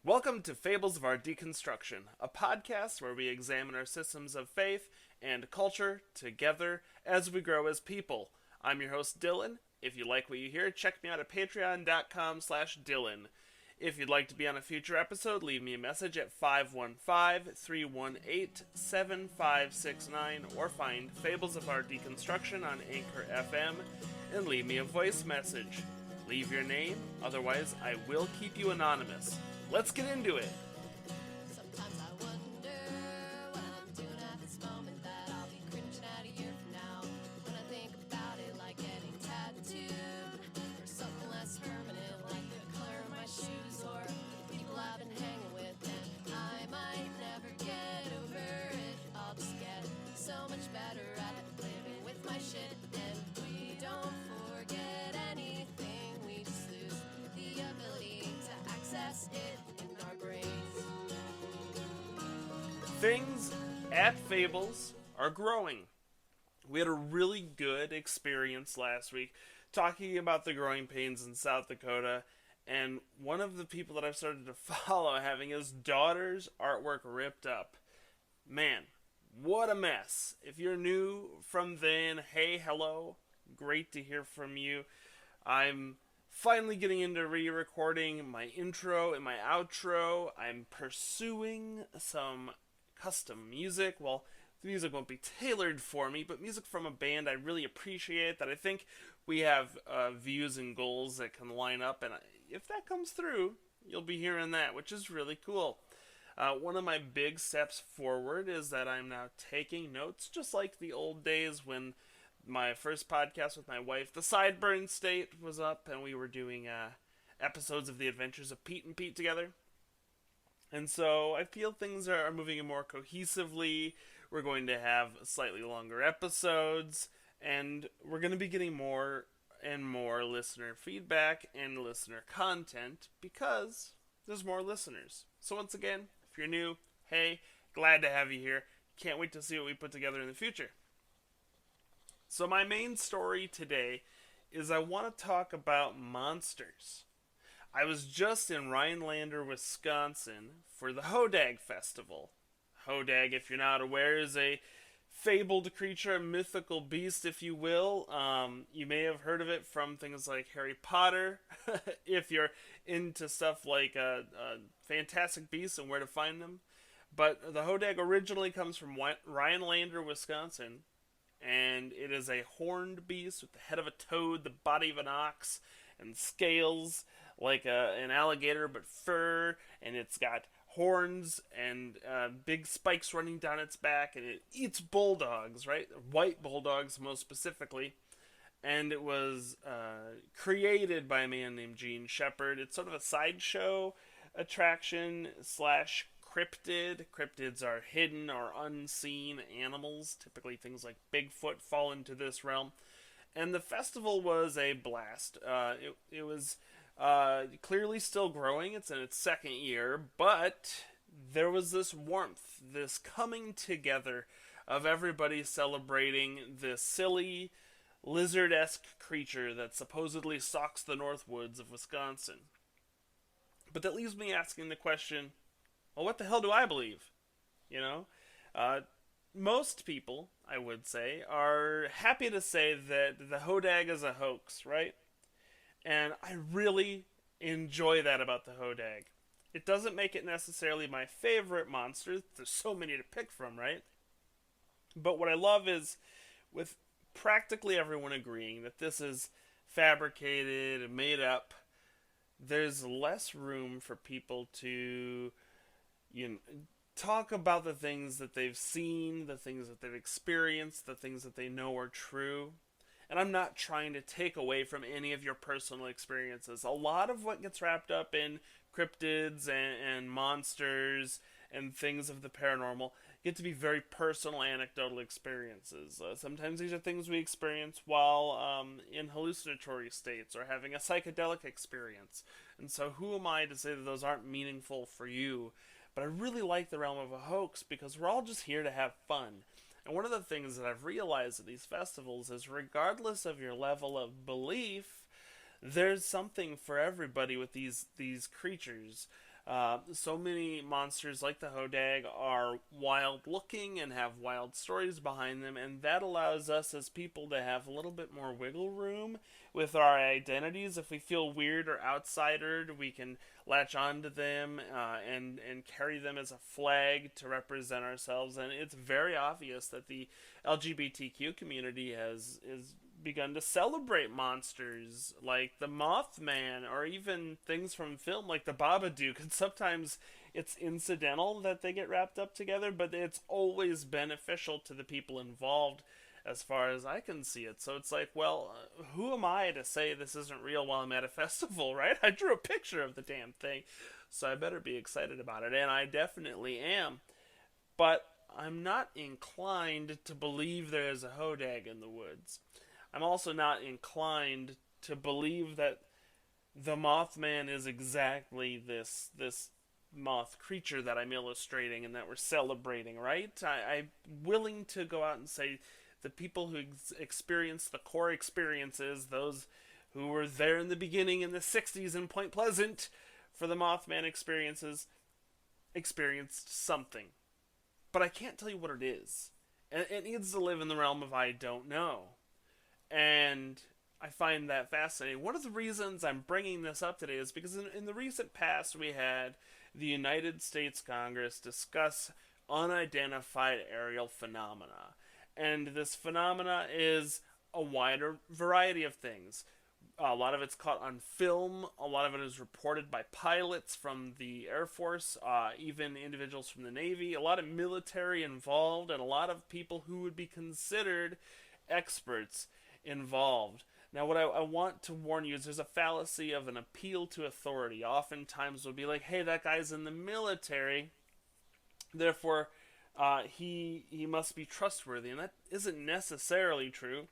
Welcome to Fables of Our Deconstruction, a podcast where we examine our systems of faith and culture together as we grow as people. I'm your host, Dylan. If you like what you hear, check me out at patreon.com/Dylan. If you'd like to be on a future episode, leave me a message at 515-318-7569 or find Fables of Our Deconstruction on Anchor FM and leave me a voice message. Leave your name, otherwise I will keep you anonymous. Let's get into it. Sometimes I wonder what I'm doing at this moment, that I'll be cringing at a year from now. When I think about it, like getting tattooed, or something less permanent, like the color of my shoes, or the people I've been hanging with, and I might never get over it. I'll just get so much better at living with my shit, and we don't forget anything. We just lose the ability to access it in our brains. Things at Fables are growing. We had a really good experience last week talking about the growing pains in South Dakota, and one of the people that I've started to follow having his daughter's artwork ripped up. Man, what a mess. If you're new from then, hey, hello. Great to hear from you. I'm finally getting into re-recording my intro and my outro. I'm pursuing some custom music. Well, the music won't be tailored for me, but music from a band I really appreciate, that I think we have views and goals that can line up, and if that comes through, you'll be hearing that, which is really cool. One of my big steps forward is that I'm now taking notes, just like the old days when my first podcast with my wife, The Sideburn State, was up, and we were doing episodes of The Adventures of Pete and Pete together. And so I feel things are moving more cohesively. We're going to have slightly longer episodes, and we're going to be getting more and more listener feedback and listener content because there's more listeners. So once again, if you're new, hey, glad to have you here. Can't wait to see what we put together in the future. So my main story today is I want to talk about monsters. I was just in Rhinelander, Wisconsin for the Hodag Festival. Hodag, if you're not aware, is a fabled creature, a mythical beast, if you will. You may have heard of it from things like Harry Potter, if you're into stuff like Fantastic Beasts and Where to Find Them. But the Hodag originally comes from Rhinelander, Wisconsin, and it is a horned beast with the head of a toad, the body of an ox, and scales like an alligator, but fur, and it's got horns and big spikes running down its back, and it eats bulldogs, right? White bulldogs, most specifically. And it was created by a man named Gene Shepard. It's sort of a sideshow attraction slash cryptid. Cryptids are hidden or unseen animals. Typically things like Bigfoot fall into this realm. And the festival was a blast. It was clearly still growing. It's in its second year, but there was this warmth, this coming together of everybody celebrating this silly lizard-esque creature that supposedly stalks the North Woods of Wisconsin. But that leaves me asking the question, well, what the hell do I believe? You know? Most people, I would say, are happy to say that the Hodag is a hoax, right? And I really enjoy that about the Hodag. It doesn't make it necessarily my favorite monster. There's so many to pick from, right? But what I love is, with practically everyone agreeing that this is fabricated and made up, there's less room for people to, talk about the things that they've seen, the things that they've experienced, the things that they know are true. And I'm not trying to take away from any of your personal experiences. A lot of what gets wrapped up in cryptids and monsters and things of the paranormal get to be very personal, anecdotal experiences. Sometimes these are things we experience while in hallucinatory states or having a psychedelic experience. And so who am I to say that those aren't meaningful for you? But I really like the realm of a hoax because we're all just here to have fun. And one of the things that I've realized at these festivals is, regardless of your level of belief, there's something for everybody with these creatures. So many monsters like the Hodag are wild looking and have wild stories behind them, and that allows us as people to have a little bit more wiggle room with our identities. If we feel weird or outsidered, we can latch onto them and carry them as a flag to represent ourselves. And it's very obvious that the LGBTQ community has begun to celebrate monsters like the Mothman or even things from film like the Babadook. And sometimes it's incidental that they get wrapped up together, but it's always beneficial to the people involved as far as I can see it. So it's like, well, who am I to say this isn't real while I'm at a festival, right? I drew a picture of the damn thing, so I better be excited about it, and I definitely am. But I'm not inclined to believe there is a Hodag in the woods. I'm also not inclined to believe that the Mothman is exactly this moth creature that I'm illustrating and that we're celebrating, right? I'm willing to go out and say the people who experience the core experiences, those who were there in the beginning in the 60s in Point Pleasant for the Mothman experiences, experienced something. But I can't tell you what it is. And it needs to live in the realm of I don't know. And I find that fascinating. One of the reasons I'm bringing this up today is because in the recent past we had the United States Congress discuss unidentified aerial phenomena. And this phenomena is a wider variety of things. A lot of it's caught on film. A lot of it is reported by pilots from the Air Force, even individuals from the Navy. A lot of military involved, and a lot of people who would be considered experts involved. Now, what I want to warn you is there's a fallacy of an appeal to authority. Oftentimes we'll be like, hey, that guy's in the military, therefore he must be trustworthy. And that isn't necessarily true.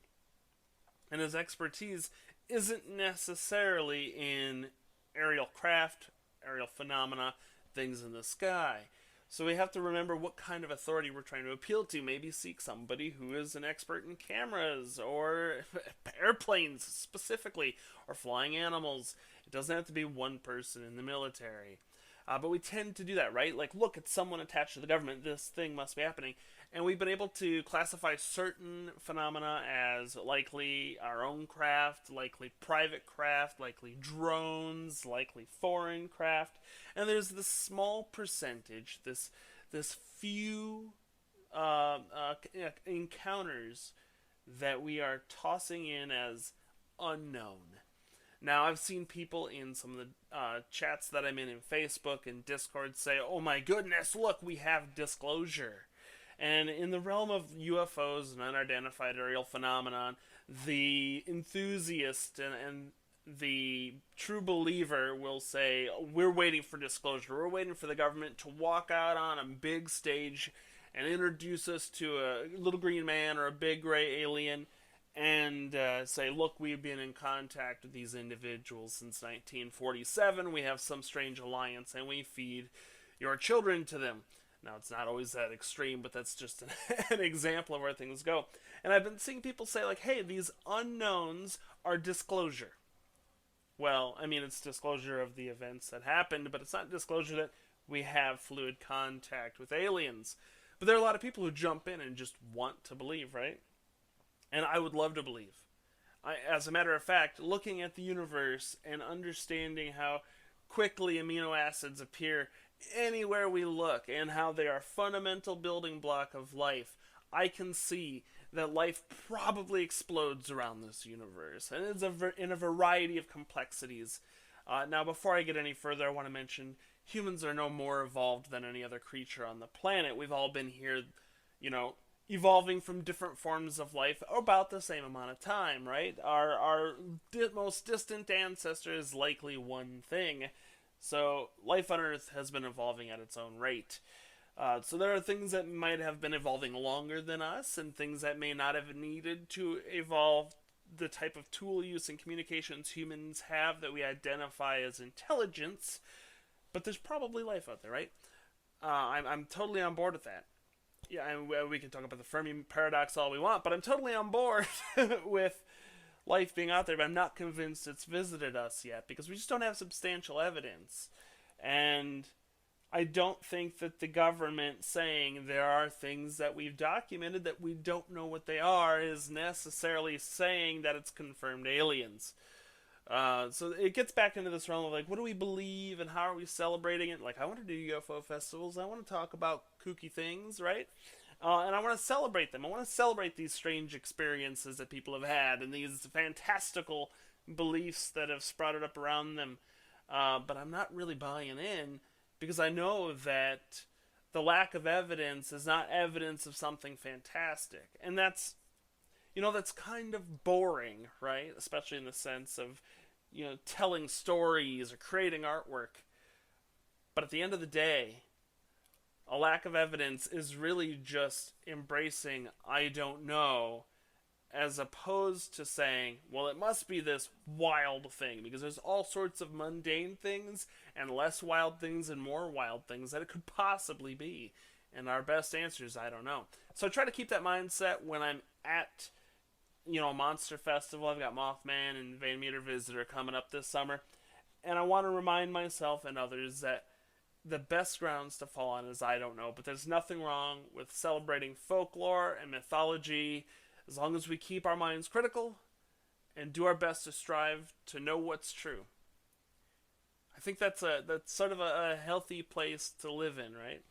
And his expertise isn't necessarily in aerial craft, aerial phenomena, things in the sky. So we have to remember what kind of authority we're trying to appeal to. Maybe seek somebody who is an expert in cameras or airplanes specifically, or flying animals. It doesn't have to be one person in the military. But we tend to do that, right? Like, look, it's someone attached to the government. This thing must be happening. And we've been able to classify certain phenomena as likely our own craft, likely private craft, likely drones, likely foreign craft. And there's this small percentage, this few encounters that we are tossing in as unknown. Now, I've seen people in some of the chats that I'm in Facebook and Discord say, oh my goodness, look, we have disclosure. And in the realm of UFOs and unidentified aerial phenomenon, the enthusiast and the true believer will say, we're waiting for disclosure. We're waiting for the government to walk out on a big stage and introduce us to a little green man or a big gray alien and say, look, we've been in contact with these individuals since 1947. We have some strange alliance, and we feed your children to them. Now, it's not always that extreme, but that's just an example of where things go. And I've been seeing people say, like, hey, these unknowns are disclosure. Well, I mean, it's disclosure of the events that happened, but it's not disclosure that we have fluid contact with aliens. But there are a lot of people who jump in and just want to believe, right? And I would love to believe. As a matter of fact, looking at the universe and understanding how quickly amino acids appear anywhere we look and how they are a fundamental building block of life, I can see that life probably explodes around this universe. And it's in a variety of complexities. Now, before I get any further, I want to mention humans are no more evolved than any other creature on the planet. We've all been here, evolving from different forms of life about the same amount of time, right? Our most distant ancestor is likely one thing. So life on Earth has been evolving at its own rate. So there are things that might have been evolving longer than us, and things that may not have needed to evolve the type of tool use and communications humans have that we identify as intelligence. But there's probably life out there, right? I'm totally on board with that. Yeah, and we can talk about the Fermi paradox all we want, but I'm totally on board with life being out there, but I'm not convinced it's visited us yet, because we just don't have substantial evidence. And I don't think that the government saying there are things that we've documented that we don't know what they are is necessarily saying that it's confirmed aliens. So it gets back into this realm of like, what do we believe and how are we celebrating it? Like, I want to do UFO festivals. I want to talk about kooky things, right? And I want to celebrate them. I want to celebrate these strange experiences that people have had and these fantastical beliefs that have sprouted up around them. But I'm not really buying in because I know that the lack of evidence is not evidence of something fantastic. And that's kind of boring, right? Especially in the sense of, telling stories or creating artwork. But at the end of the day, a lack of evidence is really just embracing I don't know, as opposed to saying, well, it must be this wild thing, because there's all sorts of mundane things and less wild things and more wild things that it could possibly be. And our best answer is I don't know. So I try to keep that mindset when I'm at a Monster Festival. I've got Mothman and Van Meter Visitor coming up this summer. And I want to remind myself and others that the best grounds to fall on is I don't know. But there's nothing wrong with celebrating folklore and mythology as long as we keep our minds critical and do our best to strive to know what's true. I think that's sort of a healthy place to live in, right?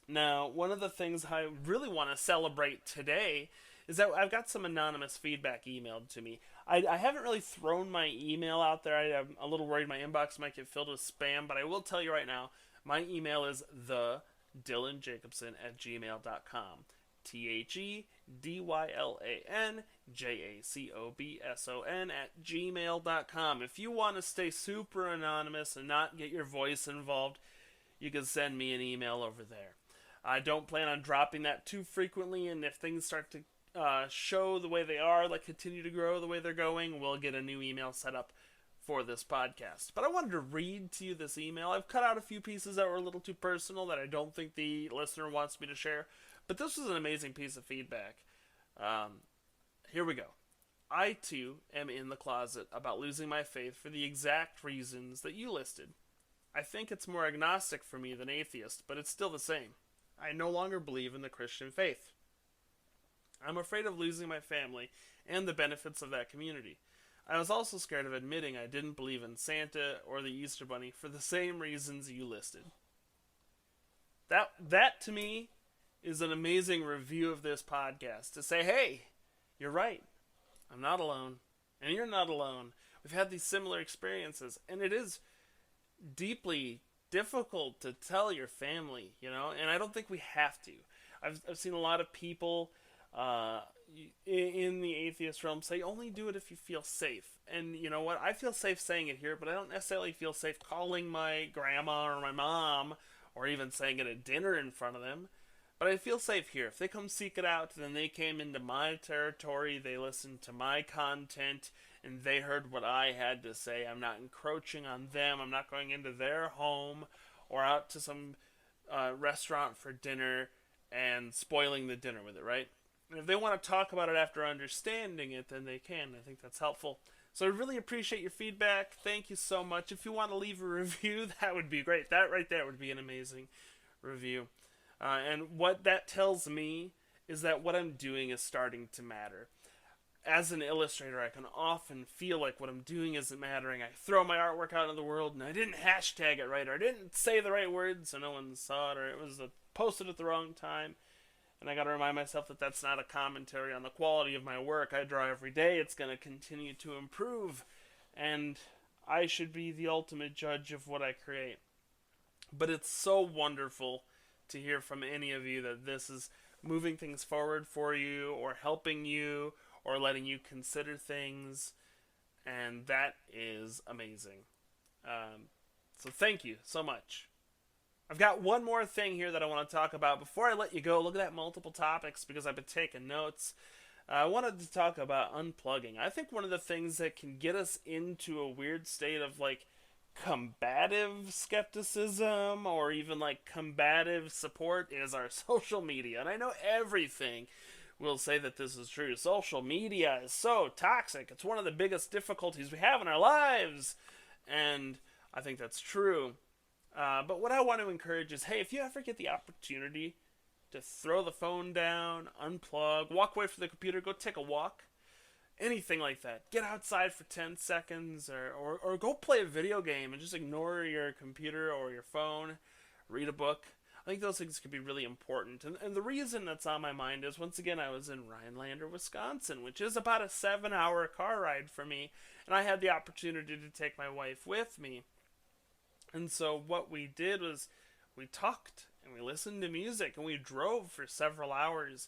Now, one of the things I really want to celebrate today is that I've got some anonymous feedback emailed to me. I haven't really thrown my email out there. I'm a little worried my inbox might get filled with spam, but I will tell you right now, my email is thedylanjacobson@gmail.com. TheDylanJacobson@gmail.com. If you want to stay super anonymous and not get your voice involved, you can send me an email over there. I don't plan on dropping that too frequently, and if things start to show the way they are, like continue to grow the way they're going, we'll get a new email set up for this podcast. But I wanted to read to you this email. I've cut out a few pieces that were a little too personal that I don't think the listener wants me to share, but this was an amazing piece of feedback. Here we go. I, too, am in the closet about losing my faith for the exact reasons that you listed. I think it's more agnostic for me than atheist, but it's still the same. I no longer believe in the Christian faith. I'm afraid of losing my family and the benefits of that community. I was also scared of admitting I didn't believe in Santa or the Easter Bunny for the same reasons you listed. That to me is an amazing review of this podcast, to say, hey, you're right. I'm not alone, and you're not alone. We've had these similar experiences, and it is deeply difficult to tell your family, and I don't think we have to. I've seen a lot of people in the atheist realm say only do it if you feel safe. And you know what? I feel safe saying it here, but I don't necessarily feel safe calling my grandma or my mom or even saying it at dinner in front of them. But I feel safe here. If they come seek it out, then they came into my territory, they listened to my content, and they heard what I had to say. I'm not encroaching on them. I'm not going into their home or out to some restaurant for dinner and spoiling the dinner with it, right? And if they want to talk about it after understanding it, then they can. I think that's helpful. So I really appreciate your feedback. Thank you so much. If you want to leave a review, that would be great. That right there would be an amazing review. And what that tells me is that what I'm doing is starting to matter. As an illustrator, I can often feel like what I'm doing isn't mattering. I throw my artwork out into the world, and I didn't hashtag it right, or I didn't say the right words so no one saw it, or it was posted at the wrong time. And I got to remind myself that that's not a commentary on the quality of my work. I draw every day. It's going to continue to improve. And I should be the ultimate judge of what I create. But it's so wonderful to hear from any of you that this is moving things forward for you, or helping you, or letting you consider things. And that is amazing. So thank you so much. I've got one more thing here that I want to talk about before I let you go. Look at that, multiple topics, because I've been taking notes. I wanted to talk about unplugging. I think one of the things that can get us into a weird state of like combative skepticism or even like combative support is our social media. And I know everything will say that this is true. Social media is so toxic. It's one of the biggest difficulties we have in our lives. And I think that's true. But what I want to encourage is, hey, if you ever get the opportunity to throw the phone down, unplug, walk away from the computer, go take a walk, anything like that. Get outside for 10 seconds or go play a video game and just ignore your computer or your phone. Read a book. I think those things could be really important. And the reason that's on my mind is, once again, I was in Rhinelander, Wisconsin, which is about a 7-hour car ride for me. And I had the opportunity to take my wife with me. And so what we did was we talked and we listened to music and we drove for several hours.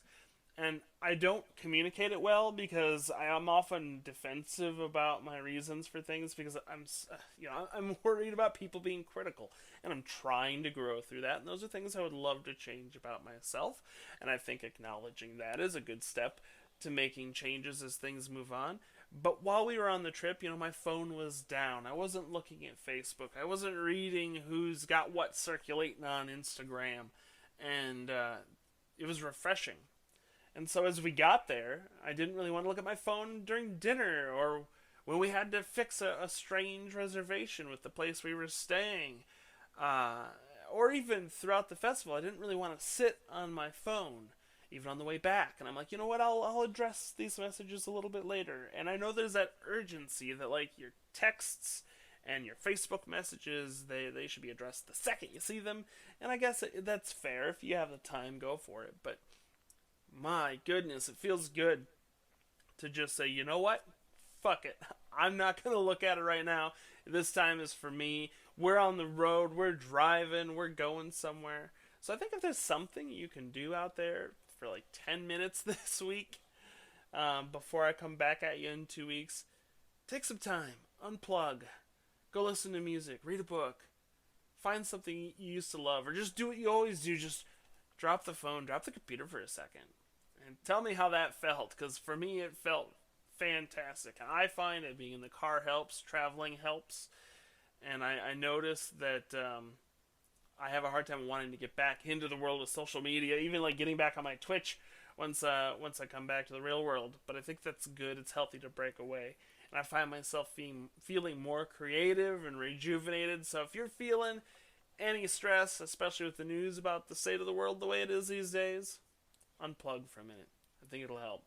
And I don't communicate it well because I am often defensive about my reasons for things, because I'm worried about people being critical, and I'm trying to grow through that. And those are things I would love to change about myself. And I think acknowledging that is a good step to making changes as things move on. But while we were on the trip, my phone was down. I wasn't looking at Facebook. I wasn't reading who's got what circulating on Instagram, and it was refreshing. And so as we got there, I didn't really want to look at my phone during dinner or when we had to fix a strange reservation with the place we were staying. Or even throughout the festival, I didn't really want to sit on my phone, even on the way back. And I'm like, you know what, I'll address these messages a little bit later. And I know there's that urgency that, like, your texts and your Facebook messages, they should be addressed the second you see them. And I guess that's fair. If you have the time, go for it. But my goodness, it feels good to just say, you know what? Fuck it. I'm not going to look at it right now. This time is for me. We're on the road. We're driving. We're going somewhere. So I think if there's something you can do out there for like 10 minutes this week, before I come back at you in 2 weeks, take some time. Unplug. Go listen to music. Read a book. Find something you used to love. Or just do what you always do. Just drop the phone. Drop the computer for a second. And tell me how that felt, because for me it felt fantastic. And I find that being in the car helps, traveling helps, and I noticed that I have a hard time wanting to get back into the world of social media, even like getting back on my Twitch once I come back to the real world. But I think that's good. It's healthy to break away. And I find myself feeling more creative and rejuvenated. So if you're feeling any stress, especially with the news about the state of the world the way it is these days, unplug for a minute. I think it'll help.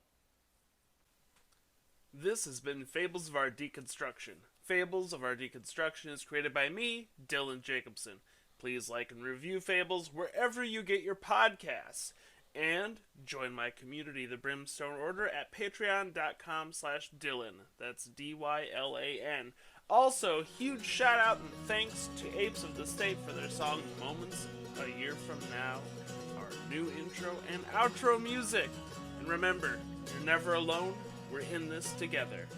This has been Fables of Our Deconstruction. Fables of Our Deconstruction is created by me, Dylan Jacobson. Please like and review Fables wherever you get your podcasts. And join my community, the Brimstone Order, at patreon.com/Dylan. That's DYLAN. Also, huge shout out and thanks to Apes of the State for their song Moments a Year From Now, our new intro and outro music. And remember, you're never alone. We're in this together.